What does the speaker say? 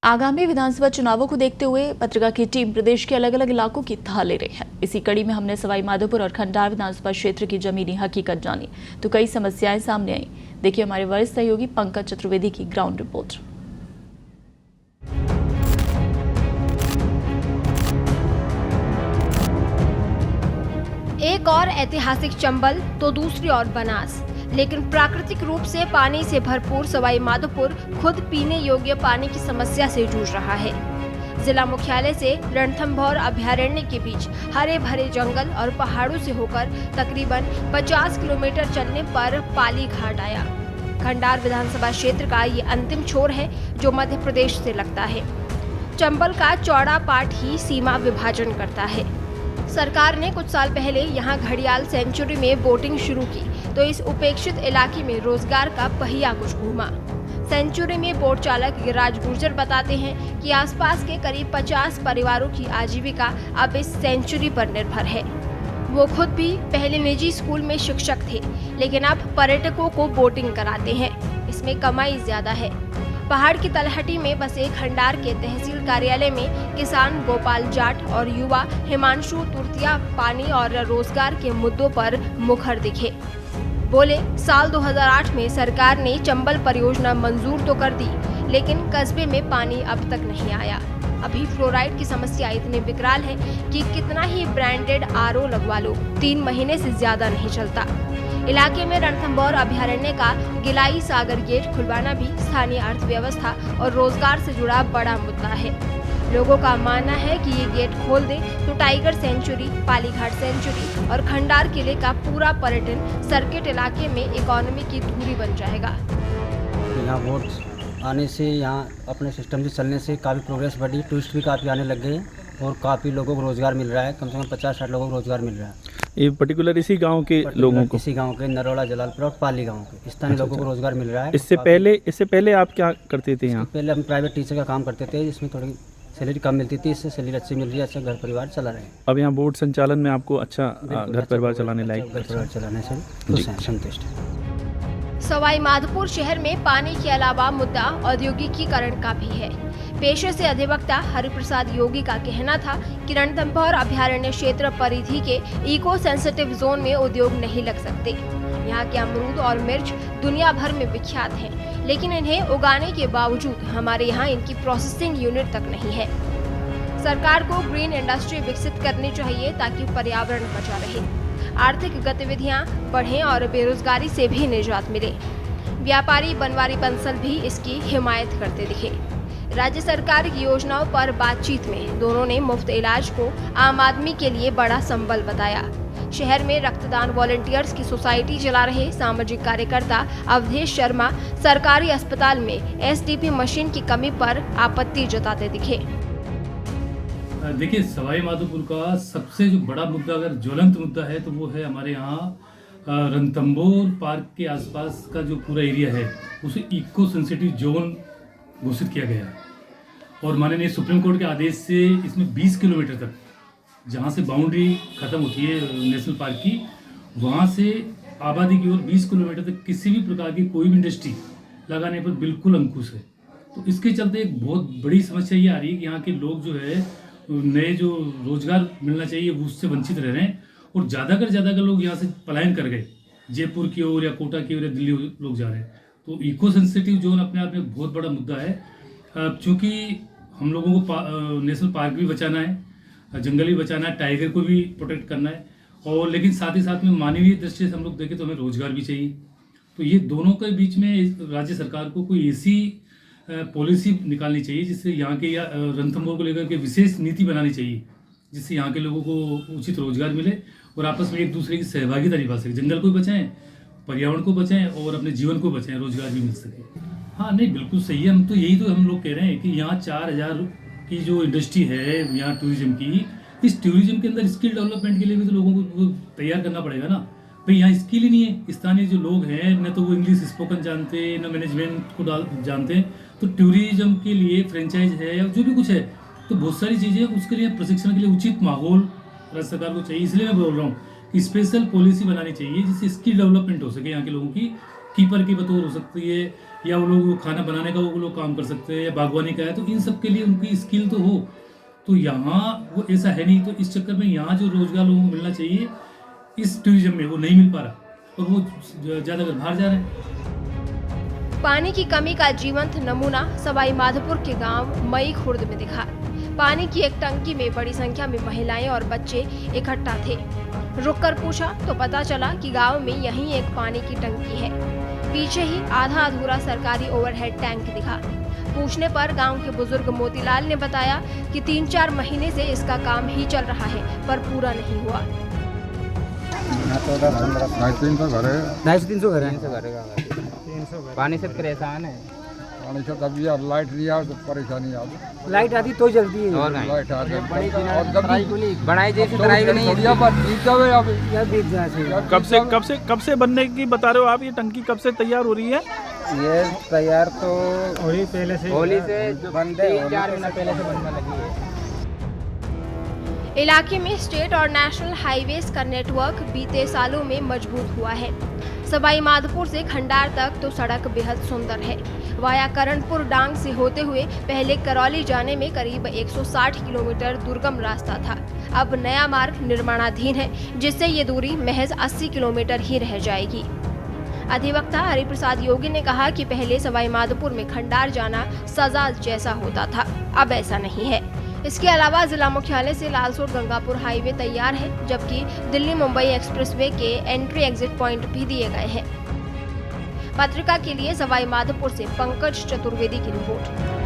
आगामी विधानसभा चुनावों को देखते हुए पत्रिका की टीम प्रदेश के अलग अलग इलाकों की थाह ले रही है। इसी कड़ी में हमने सवाई माधोपुर और खंडार विधानसभा क्षेत्र की जमीनी हकीकत जानी तो कई समस्याएं सामने आई। देखिए हमारे वरिष्ठ सहयोगी पंकज चतुर्वेदी की ग्राउंड रिपोर्ट। एक और ऐतिहासिक चंबल तो दूसरी ओर बनास, लेकिन प्राकृतिक रूप से पानी से भरपूर सवाई माधोपुर खुद पीने योग्य पानी की समस्या से जूझ रहा है। जिला मुख्यालय से रणथंभौर अभयारण्य के बीच हरे भरे जंगल और पहाड़ों से होकर तकरीबन 50 किलोमीटर चलने पर पाली घाट आया। खंडार विधानसभा क्षेत्र का ये अंतिम छोर है जो मध्य प्रदेश से लगता है। चंबल का चौड़ा पाट ही सीमा विभाजन करता है। सरकार ने कुछ साल पहले यहाँ घड़ियाल सेंचुरी में बोटिंग शुरू की तो इस उपेक्षित इलाके में रोजगार का पहिया कुछ घूमा। सेंचुरी में बोट चालक गिरिराज गुर्जर बताते हैं कि आसपास के करीब 50 परिवारों की आजीविका अब इस सेंचुरी पर निर्भर है। वो खुद भी पहले निजी स्कूल में शिक्षक थे, लेकिन अब पर्यटकों को बोटिंग कराते हैं। इसमें कमाई ज्यादा है। पहाड़ की तलहटी में बसे खंडार के तहसील कार्यालय में किसान गोपाल जाट और युवा हिमांशु तुर्तिया पानी और रोजगार के मुद्दों पर मुखर दिखे। बोले, साल 2008 में सरकार ने चंबल परियोजना मंजूर तो कर दी, लेकिन कस्बे में पानी अब तक नहीं आया। अभी फ्लोराइड की समस्या इतनी विकराल है कि कितना ही ब्रांडेड आरओ लगवा लो, 3 महीने से ज्यादा नहीं चलता। इलाके में रणथंभौर अभयारण्य का गिलाई सागर गेट खुलवाना भी स्थानीय अर्थव्यवस्था और रोजगार से जुड़ा बड़ा मुद्दा है। लोगों का मानना है कि ये गेट खोल दे तो टाइगर सेंचुरी, पालीघाट सेंचुरी और खंडार किले का पूरा पर्यटन सर्किट इलाके में इकोनॉमी की धुरी बन जाएगा। यहाँ वोट आने से, यहाँ अपने सिस्टम से चलने से काफ़ी प्रोग्रेस बढ़ी, टूरिस्ट भी काफ़ी आने लग गए और काफ़ी लोगों को रोज़गार मिल रहा है। कम से कम 50-60 लोगों को रोज़गार मिल रहा है। ये पर्टिकुलर इसी गांव के लोगों को, इसी गांव के नरोड़ा, जलालपुर और पाली गांव के स्थानीय लोगों को रोज़गार मिल रहा है। इससे पहले आप क्या करते थे यहाँ? पहले हम प्राइवेट टीचर का काम करते थे, जिसमें थोड़ी सैलरी कम मिलती थी। इससे सैलरी अच्छी मिल रही है, अच्छा घर परिवार चला रहे हैं। अब यहाँ बोर्ड संचालन में आपको अच्छा घर परिवार चलाने लायक, घर परिवार चलाने से खुश हैं, संतुष्ट हैं। सवाई माधोपुर शहर में पानी के अलावा मुद्दा औद्योगिकीकरण का भी है। पेशे से अधिवक्ता हरिप्रसाद योगी का कहना था कि रणथंभौर अभयारण्य क्षेत्र परिधि के इको सेंसिटिव जोन में उद्योग नहीं लग सकते। यहाँ के अमरूद और मिर्च दुनिया भर में विख्यात हैं, लेकिन इन्हें उगाने के बावजूद हमारे यहाँ इनकी प्रोसेसिंग यूनिट तक नहीं है। सरकार को ग्रीन इंडस्ट्री विकसित करनी चाहिए ताकि पर्यावरण बचा रहे, आर्थिक गतिविधियां बढ़ें और बेरोजगारी से भी निजात मिले। व्यापारी बनवारी बंसल भी इसकी हिमायत करते दिखे। राज्य सरकार की योजनाओं पर बातचीत में दोनों ने मुफ्त इलाज को आम आदमी के लिए बड़ा संबल बताया। शहर में रक्तदान वॉलंटियर्स की सोसाइटी चला रहे सामाजिक कार्यकर्ता अवधेश शर्मा सरकारी अस्पताल में एसटीपी मशीन की कमी पर आपत्ति जताते दिखे। देखिए, सवाई माधोपुर का सबसे जो बड़ा मुद्दा, अगर ज्वलंत मुद्दा है तो वो है हमारे यहाँ रणथंभौर पार्क के आसपास का जो पूरा एरिया है उसे इको सेंसिटिव जोन घोषित किया गया है। और माननीय सुप्रीम कोर्ट के आदेश से इसमें 20 किलोमीटर तक, जहाँ से बाउंड्री खत्म होती है नेशनल पार्क की, वहाँ से आबादी की ओर 20 किलोमीटर तक किसी भी प्रकार की कोई भी इंडस्ट्री लगाने पर बिल्कुल अंकुश है। तो इसके चलते एक बहुत बड़ी समस्या ये आ रही है कि यहाँ के लोग जो है नए जो रोजगार मिलना चाहिए वो उससे वंचित रह रहे हैं और ज़्यादा लोग यहाँ से पलायन कर गए, जयपुर की ओर या कोटा की ओर या दिल्ली लोग जा रहे हैं। तो इको सेंसिटिव जोन अपने आप में बहुत बड़ा मुद्दा है। चूँकि हम लोगों को नेशनल पार्क भी बचाना है, जंगल भी बचाना है, टाइगर को भी प्रोटेक्ट करना है, और लेकिन साथ ही साथ में मानवीय दृष्टि से हम लोग देखें तो हमें रोजगार भी चाहिए। तो ये दोनों के बीच में राज्य सरकार को कोई ऐसी पॉलिसी निकालनी चाहिए जिससे यहाँ के या रणथंभौर को लेकर के विशेष नीति बनानी चाहिए, जिससे यहाँ के लोगों को उचित रोजगार मिले और आपस में एक दूसरे की सहभागिता निभा सके। जंगल को बचाएं, पर्यावरण को बचाएं और अपने जीवन को बचाएं, रोजगार भी मिल सके। हाँ, नहीं, बिल्कुल सही है। हम तो यही तो हम लोग कह रहे हैं कि यहाँ 4000 की जो इंडस्ट्री है यहाँ टूरिज्म की, इस टूरिज्म के अंदर स्किल डेवलपमेंट के लिए भी तो लोगों को तैयार करना पड़ेगा ना। भाई यहाँ स्किल ही नहीं है। स्थानीय जो लोग हैं न तो वो इंग्लिश स्पोकन जानते, न मैनेजमेंट को जानते हैं। तो टूरिज्म के लिए फ्रेंचाइज है या जो भी कुछ है, तो बहुत सारी चीज़ें, उसके लिए प्रशिक्षण के लिए उचित माहौल राज्य सरकार को चाहिए। इसलिए मैं बोल रहा हूँ कि स्पेशल पॉलिसी बनानी चाहिए जिससे स्किल डेवलपमेंट हो सके यहाँ के लोगों की, कीपर के बतौर हो सकती है, या वो लोग खाना बनाने का वो लोग काम कर सकते हैं, या बागवानी का है, तो इन सब के लिए उनकी स्किल तो हो। तो यहाँ वो ऐसा है नहीं, तो इस चक्कर में यहाँ जो रोजगार लोगों को मिलना चाहिए इस टूरिज्म में वो नहीं मिल पा रहा, और वो ज़्यादातर बाहर जा रहे हैं। पानी की कमी का जीवंत नमूना सवाई माधोपुर के गांव मई खुर्द में दिखा। पानी की एक टंकी में बड़ी संख्या में महिलाएं और बच्चे इकट्ठा थे। रुककर पूछा तो पता चला कि गांव में यहीं एक पानी की टंकी है। पीछे ही आधा अधूरा सरकारी ओवरहेड टैंक दिखा। पूछने पर गांव के बुजुर्ग मोतीलाल ने बताया कि 3-4 महीने से इसका काम ही चल रहा है, पर पूरा नहीं हुआ। 250-300 घर है। पानी से परेशान है। पानी से तभी अब लाइट नहीं आ तो परेशानी आ। लाइट आती तो जल्दी है और लाइट आ गई और बनाई जैसी बनाई भी नहीं है। कब से बनने की बता रहे हो आप? ये टंकी कब से तैयार हो रही है? ये तैयार तो होली से बंद है, 4 महीना पहले से बनने लगी है। इलाके में स्टेट और नेशनल हाईवेज का नेटवर्क बीते सालों में मजबूत हुआ है। सवाई माधोपुर से खंडार तक तो सड़क बेहद सुंदर है। वाया करणपुर डांग से होते हुए पहले करौली जाने में करीब 160 किलोमीटर दुर्गम रास्ता था। अब नया मार्ग निर्माणाधीन है, जिससे ये दूरी महज 80 किलोमीटर ही रह जाएगी। अधिवक्ता हरिप्रसाद योगी ने कहा कि पहले सवाई माधोपुर में खंडार जाना सजा जैसा होता था, अब ऐसा नहीं है। इसके अलावा जिला मुख्यालय से लालसोट गंगापुर हाईवे तैयार है, जबकि दिल्ली मुंबई एक्सप्रेसवे के एंट्री एग्जिट पॉइंट भी दिए गए हैं। पत्रिका के लिए सवाई माधोपुर से पंकज चतुर्वेदी की रिपोर्ट।